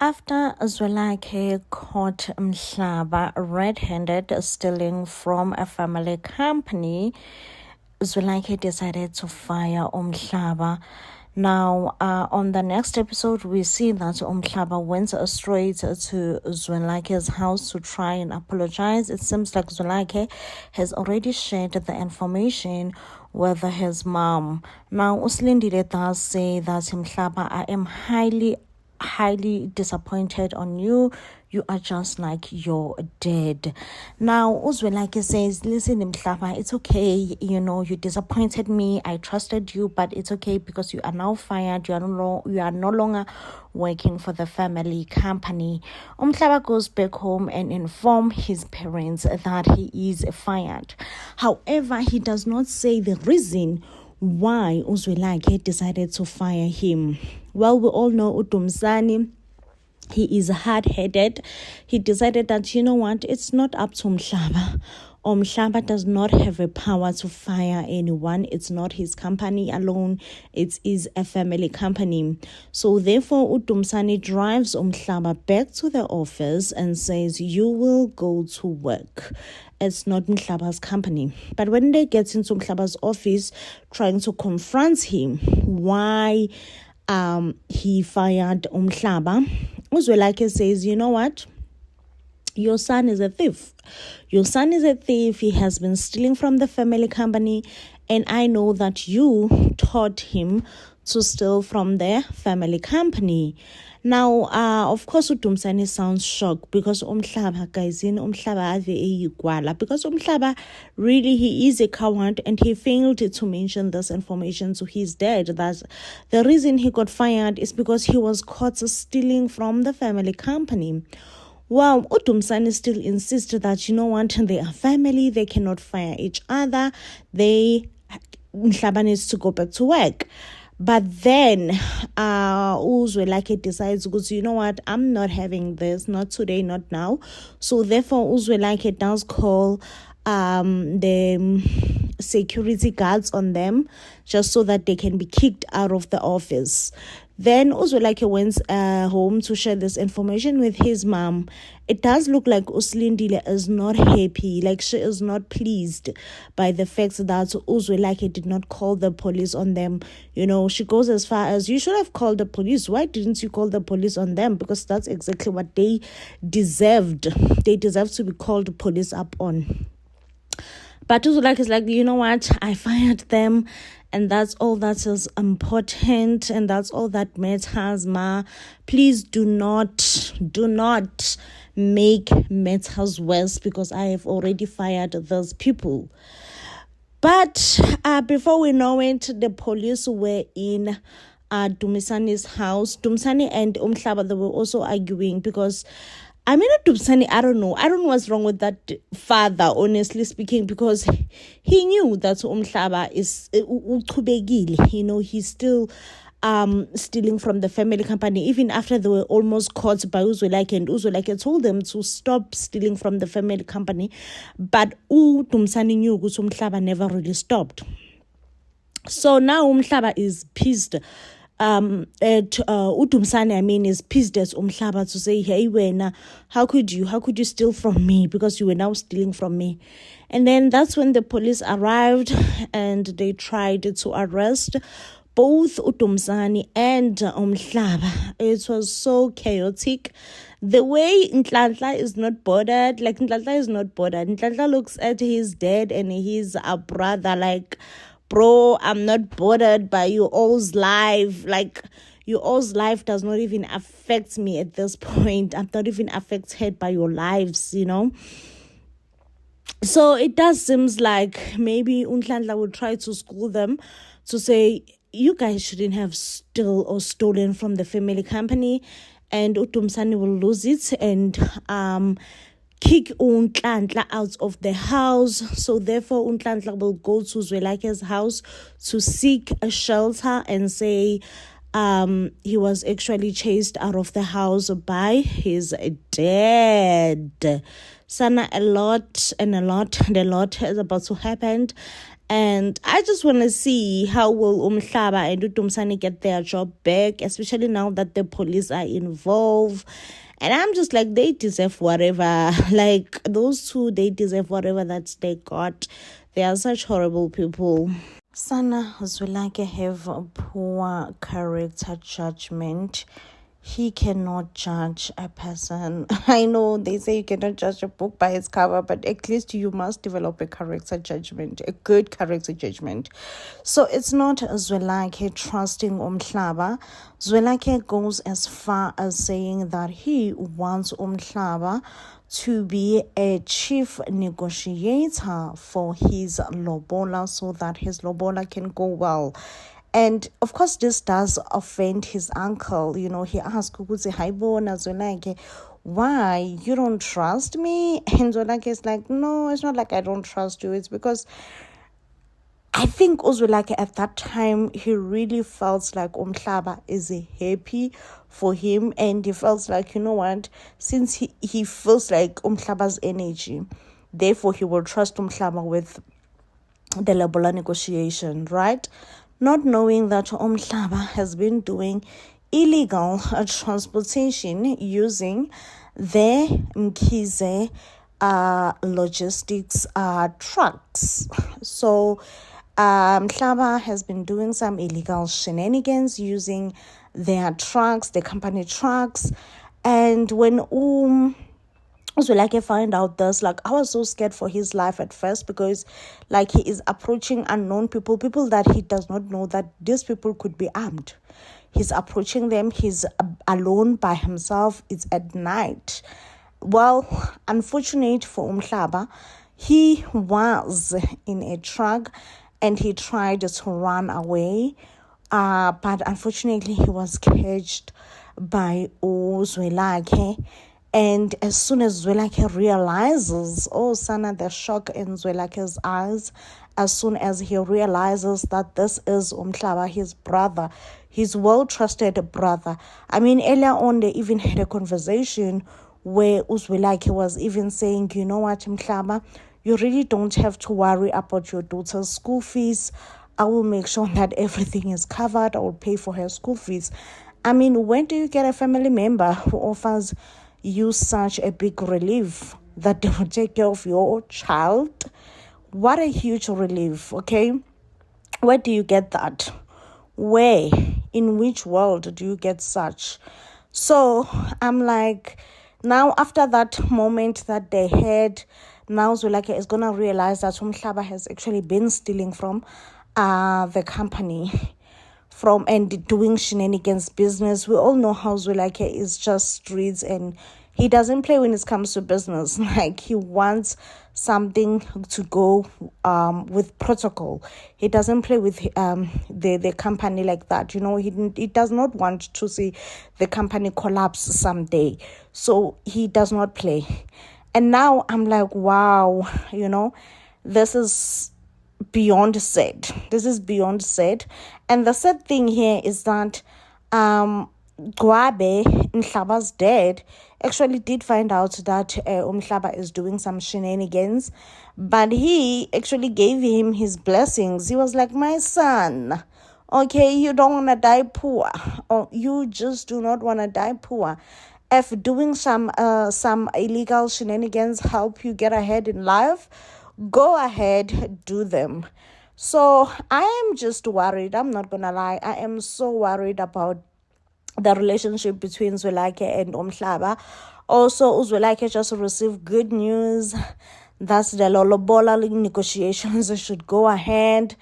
After Zwelakhe caught Mhlaba red-handed stealing from a family company, Zwelakhe decided to fire Mhlaba. Now, on the next episode, we see that Mhlaba went straight to Zwelakhe's house to try and apologize. It seems like Zwelakhe has already shared the information with his mom. Now, Uslindile does say that Mhlaba, I am highly disappointed on you. You are just like your dad. Now Uzwelakhe says, listen Mhlaba, it's okay, you disappointed me. I trusted you, but it's okay because you are now fired. You are no longer working for the family company. Mhlaba goes back home and informs his parents that he is fired. However, he does not say the reason why Uzwelakhe decided to fire him. Well, we all know Utumsani, he is hard-headed. He decided that, you know what, it's not up to Mhlaba. Mhlaba does not have a power to fire anyone. It's not his company alone. It is a family company. So therefore, Utumsani drives Mhlaba back to the office and says, you will go to work. It's not Mhlaba's company. But when they get into Mhlaba's office, trying to confront him, why he fired Mhlaba, Uzwelakhe says, you know what? Your son is a thief. Your son is a thief. He has been stealing from the family company. And I know that you taught him to steal from the family company. Now, of course, Utumsani sounds shocked because Mhlaba, guys, because Mhlaba, really, he is a coward and he failed to mention this information to his dad. That the reason he got fired is because he was caught stealing from the family company. Well, Utumsani still insists that, you know what, they are family, they cannot fire each other, Mhlaba needs to go back to work. But then Uzwelakhe decides, because you know what, I'm not having this, not today, not now. So therefore Uzwelakhe does call the security guards on them just so that they can be kicked out of the office. Then Uzwelakhe went home to share this information with his mom. It does look like Uslindile is not happy, like she is not pleased by the fact that Uzwelakhe did not call the police on them. She goes as far as, you should have called the police. Why didn't you call the police on them? Because that's exactly what they deserved. They deserve to be called police up on. But Uzwelakhe is like, you know what, I fired them. And that's all that is important. And that's all that matters, ma. Please do not make matters worse because I have already fired those people. But before we know it, the police were in Dumisani's house. Dumisani and Mhlaba, they were also arguing because Dumisani, I don't know what's wrong with that father, honestly speaking, because he knew that Mhlaba is uqhubekile. He's still stealing from the family company, even after they were almost caught by Uzwelakhe, and Uzwelakhe told them to stop stealing from the family company. But Dumisani knew that Mhlaba never really stopped. So now Mhlaba is pissed. Utumsani, is pissed at Mhlaba to say, hey, Wena, how could you steal from me? Because you were now stealing from me. And then that's when the police arrived and they tried to arrest both Utumsani and Mhlaba. It was so chaotic. The way Nhlanhla is not bothered, Nhlanhla looks at his dad and his brother like, bro, I'm not bothered by your all's life. Like, your all's life does not even affect me at this point. I'm not even affected by your lives, So it does seem like maybe Nhlanhla will try to school them to say, you guys shouldn't have stolen from the family company, and Utumsani will lose it and kick Nhlanhla out of the house. So therefore Nhlanhla will go to Zwelakhe's house to seek a shelter and say he was actually chased out of the house by his dad. Sana, a lot is about to happen. And I just want to see how will Umhlaba and Utumsani get their job back, especially now that the police are involved. And I'm just like, they deserve whatever. Like, those two, they deserve whatever that they got. They are such horrible people. Sana Zwelakhe have a poor character judgment. He cannot judge a person. I know they say you cannot judge a book by its cover, but at least you must develop a character judgment, a good character judgment. So it's not Zwelakhe trusting Umhlaba. Zwelakhe goes as far as saying that he wants Umhlaba to be a chief negotiator for his lobola so that his lobola can go well. And of course, this does offend his uncle. You know, he asked, why? You don't trust me? And Zwelakhe is like, no, it's not like I don't trust you. It's because I think Zwelakhe at that time, he really felt like Umhlaba is happy for him. And he felt like, you know what, since he feels like Umhlaba's energy, therefore he will trust Umhlaba with the lobola negotiation, right? Not knowing that Umhlaba has been doing illegal transportation using the Mkhize logistics trucks. So Mhlaba has been doing some illegal shenanigans using their trucks, the company trucks. And when Zwelakhe find out this, like, I was so scared for his life at first, because like he is approaching unknown people that he does not know that these people could be armed. He's approaching them. He's alone by himself. It's at night. Well, unfortunate for Umhlaba, he was in a truck and he tried to run away. But unfortunately, he was catched by Zwelakhe. And as soon as Zwelakhe realizes, Sana, the shock in Zwelakhe's eyes, as soon as he realizes that this is Umhlaba, his brother, his well-trusted brother. I mean, earlier on, they even had a conversation where Zwelakhe was even saying, you know what, Umhlaba, you really don't have to worry about your daughter's school fees. I will make sure that everything is covered. I will pay for her school fees. I mean, when do you get a family member who offers you such a big relief that they will take care of your child? What a huge relief, okay? Where do you get that? Where? In which world do you get such? So I'm like, now after that moment that they had, now Zwelakhe is going to realize that Umhlaba has actually been stealing from the company, and doing shenanigans business. We all know how Zwelakhe is just streets, and he doesn't play when it comes to business. Like, he wants something to go with protocol. He doesn't play with the company like that. You know, he does not want to see the company collapse someday. So he does not play. And now I'm like, wow, you know, this is beyond sad. This is beyond sad. And the sad thing here is that Gwabe, Mhlaba's dad, actually did find out that Umhlaba is doing some shenanigans, but he actually gave him his blessings. He was like, my son, okay, you don't want to die poor, or you just do not want to die poor. If doing some illegal shenanigans help you get ahead in life, go ahead, do them. So I am just worried. I'm not going to lie. I am so worried about the relationship between Zwelakhe and Umhlaba. Also, Zwelakhe just received good news. That's the lobola negotiations should go ahead.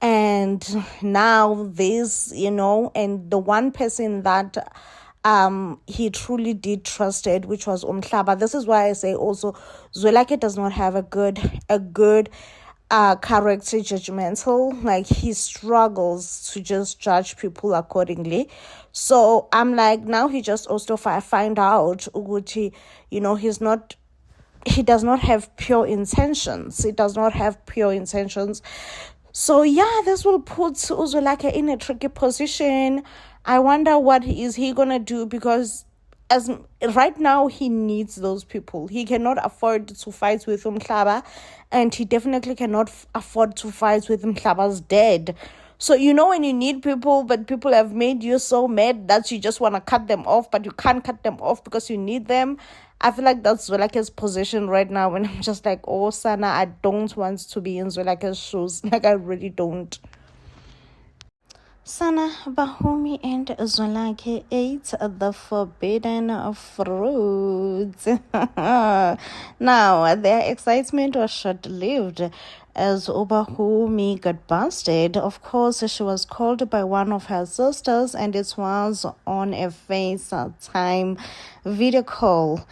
And now this, you know, and the one person that he truly did trusted, which was Umhlaba. This is why I say also Zwelakhe does not have a good character judgmental. Like, he struggles to just judge people accordingly. So I'm like, now he just also find out Uguti, you know, he does not have pure intentions. He does not have pure intentions. So yeah, this will put Zwelakhe in a tricky position. I wonder what is he gonna do, because as right now he needs those people. He cannot afford to fight with Umhlaba, and he definitely cannot afford to fight with Umhlaba's dad. So when you need people, but people have made you so mad that you just want to cut them off, but you can't cut them off because you need them. I feel like that's Zwelake's position right now, when I'm just like, oh Sana, I don't want to be in Zwelake's shoes. Like, I really don't. Sana, Bahumi, and Zwelake ate the forbidden fruit. Now, their excitement was short-lived as Obahumi got busted. Of course, she was called by one of her sisters, and it was on a FaceTime video call.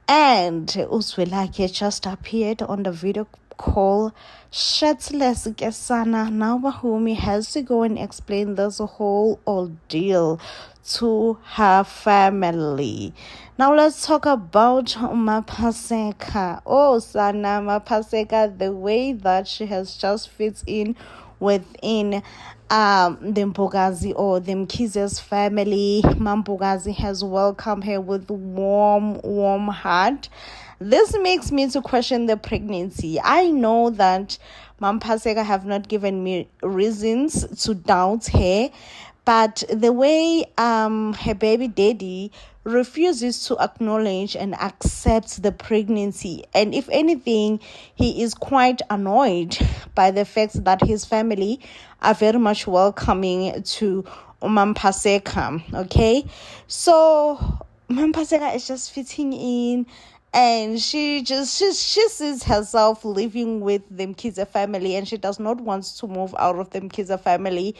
And Uzwelake just appeared on the video call shirtless. Kesana. Now Bahumi has to go and explain this whole ordeal to her family. Now let's talk about Mapaseka. Oh, Sana Mapaseka, the way that she has just fits in within the Mpogazi or the Mkhize's family. Mpogazi has welcomed her with warm heart. This makes me to question the pregnancy. I know that Mampaseka have not given me reasons to doubt her, but the way her baby daddy refuses to acknowledge and accept the pregnancy, and if anything, he is quite annoyed by the fact that his family are very much welcoming to Mampaseka. Okay, so Mampaseka is just fitting in, and she sees herself living with the Mkhize family, and she does not want to move out of the Mkhize family.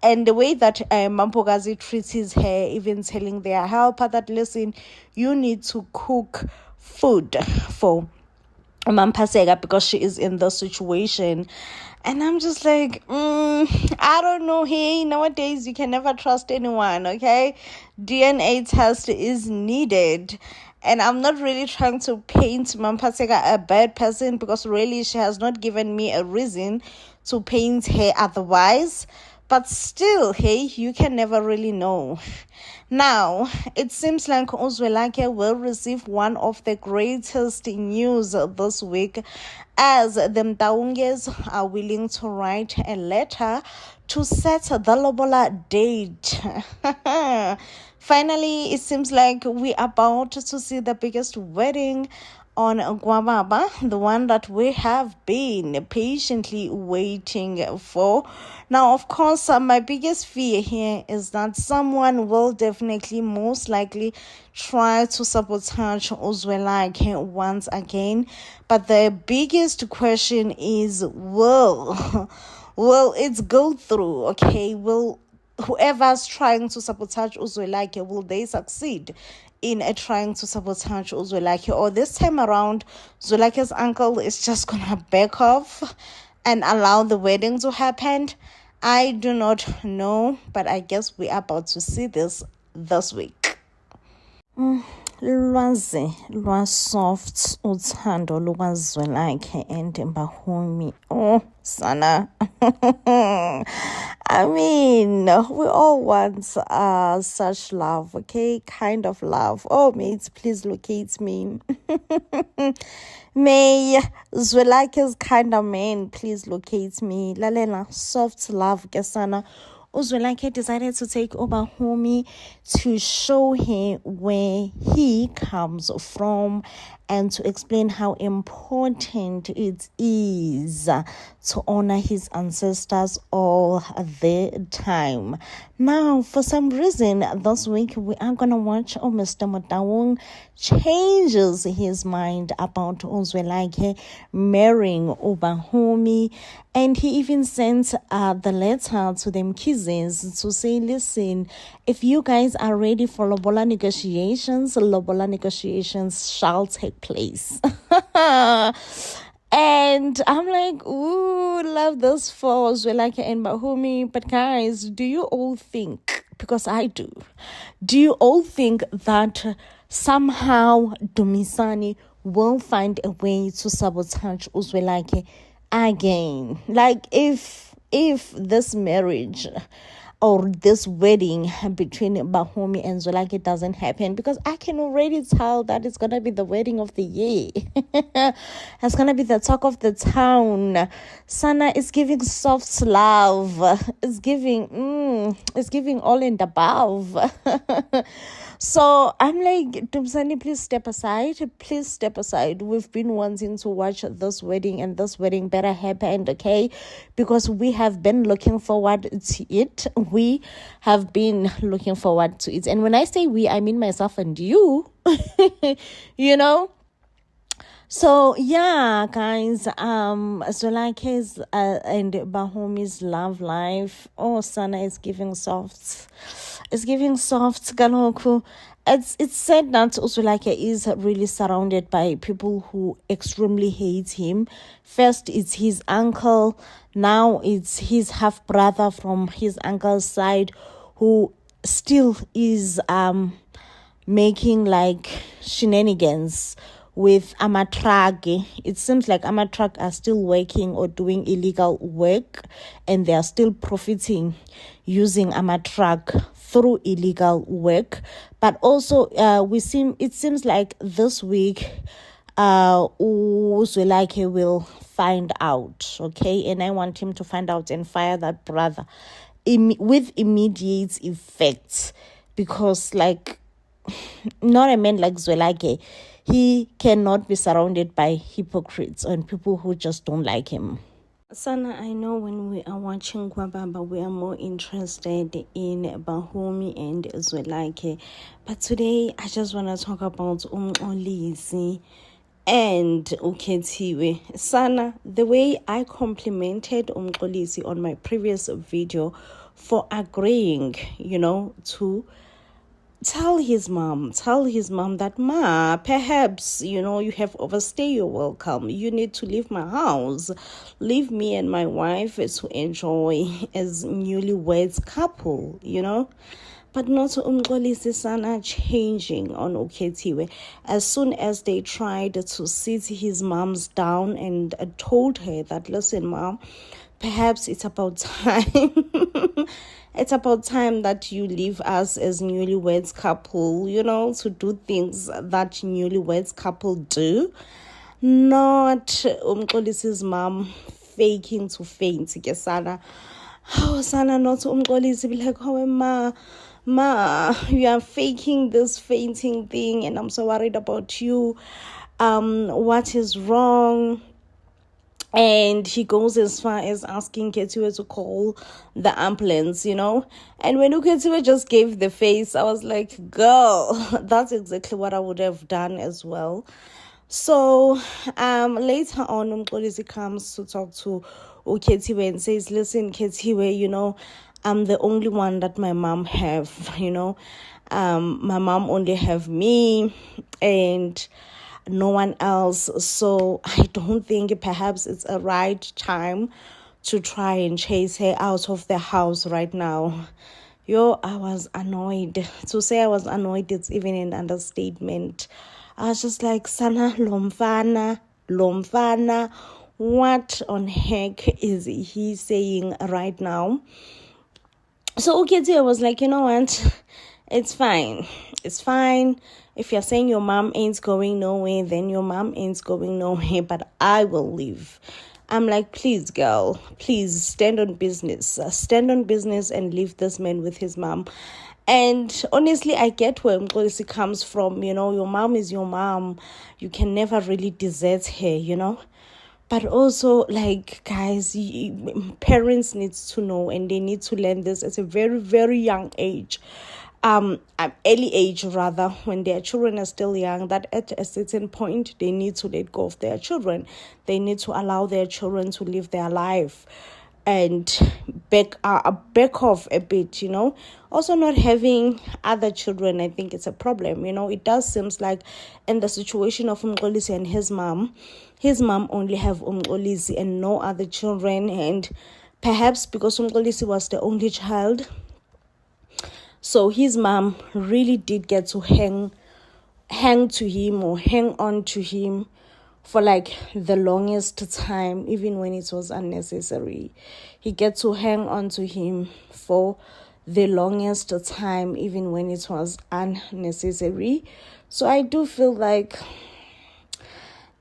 And the way that Mampogazi treats her, even telling their helper that, listen, you need to cook food for Mampaseka because she is in this situation. And I'm just like, I don't know. Hey, nowadays you can never trust anyone, okay? DNA test is needed. And I'm not really trying to paint Mampaseka a bad person, because really she has not given me a reason to paint her otherwise. But still, hey, you can never really know. Now, it seems like Uzwelake will receive one of the greatest news this week, as the Mtaunges are willing to write a letter to set the lobola date. Finally, it seems like we are about to see the biggest wedding on Guababa, the one that we have been patiently waiting for. Now, of course, my biggest fear here is that someone will definitely, most likely, try to sabotage Uzwelake once again. But the biggest question is, will it go through? Okay, will whoever's trying to sabotage Uzwelake, will they succeed in trying to sabotage Uzwelake? Or this time around, Zwelake's uncle is just gonna back off and allow the wedding to happen? I do not know, but I guess we are about to see this week. Lwazi lwasoft uthando lukaZwelake and Bahumi. Oh, Sana. I mean, we all want such love, okay? Kind of love. Oh, mates, please locate me. May Zwelake's kind of man please locate me. Lalela, soft love, Kesana. Uzwelake decided to take Obahumi to show her where he comes from and to explain how important it is to honor his ancestors all the time. Now, for some reason, this week we are going to watch Mr. Motaung changes his mind about Uzwelake marrying Obahumi, and he even sent the letter to the Mkhizes to say, listen, if you guys are ready for Lobola negotiations shall take place. And I'm like, ooh, love this for Zwelake and Bahumi. But guys, do you all think, because I do you all think that somehow Dumisani will find a way to sabotage Uzwelake again? Like, if this marriage or this wedding between Bahumi and Zwelakhe doesn't happen, because I can already tell that it's gonna be the wedding of the year. It's gonna be the talk of the town. Sana is giving soft love. It's giving all and above. So I'm like, Tumsani, please step aside. Please step aside. We've been wanting to watch this wedding, and this wedding better happen, okay? Because we have been looking forward to it. We have been looking forward to it. And when I say we, I mean myself and you. You know? So yeah, guys, Zwelakhe's and Bahumi's love life. Oh, Sana is giving softs. It's giving soft, Galoku. It's said that Zwelakhe is really surrounded by people who extremely hate him. First, it's his uncle. Now it's his half brother from his uncle's side, who still is making like shenanigans with Amatrag. It seems like Amatrag are still working or doing illegal work, and they are still profiting using Amatrag through illegal work. But also it seems like this week Zwelakhe will find out, okay? And I want him to find out and fire that brother with immediate effects, because like, not a man like Zwelakhe, he cannot be surrounded by hypocrites and people who just don't like him. Sana, I know when we are watching Kwababa, we are more interested in Bahumi and Zwelakhe. But today, I just want to talk about Umxolisi and Ukhethiwe. Sana, the way I complimented Umxolisi on my previous video for agreeing, to tell his mom that, Ma, perhaps, you have overstayed your welcome. You need to leave my house. Leave me and my wife to enjoy as newlyweds couple, But not Umxolisi Sana changing on Ukhethiwe. As soon as they tried to sit his mom's down and told her that, listen, Mom, perhaps it's about time. It's about time that you leave us as newlyweds couple, to do things that newlyweds couple do. Not Umxolisi's mom faking to faint. Sana. Oh, Sana, not Umxolisi. Be like, oh, Ma, you are faking this fainting thing, and I'm so worried about you. What is wrong? And he goes as far as asking Kethiwe to call the ambulance, And when Kethiwe just gave the face, I was like, girl, that's exactly what I would have done as well. So later on, Umxolisi comes to talk to Kethiwe and says, listen, Kethiwe, I'm the only one that my mom have, my mom only have me and no one else. So I don't think perhaps it's a right time to try and chase her out of the house right now. I was annoyed. To say I was annoyed, it's even an understatement. I was just like, Sana, lomfana, what on heck is he saying right now? So I was like, you know what? It's fine. If you're saying your mom ain't going nowhere, then your mom ain't going nowhere, but I will leave. I'm like, please, girl, please stand on business. Stand on business and leave this man with his mom. And honestly, I get where Umxolisi comes from. Your mom is your mom. You can never really desert her, But also, like, guys, parents need to know, and they need to learn this at a very, very young age. Early age rather, when their children are still young, that at a certain point they need to let go of their children. They need to allow their children to live their life and back off a bit, Also not having other children, I think it's a problem, It does seems like in the situation of Umxolisi and his mom only have Umxolisi and no other children, and perhaps because Umxolisi was the only child, so his mom really did get to hang to him or hang on to him for like the longest time, even when it was unnecessary. He gets to hang on to him for the longest time, even when it was unnecessary. So I do feel like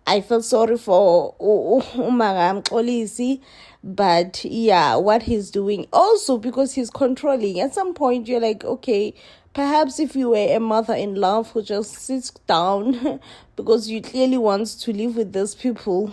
I feel sorry for Umagam Olisi, but yeah, what he's doing also because he's controlling. At some point, you're like, okay, perhaps if you were a mother-in-law who just sits down because you clearly want to live with these people,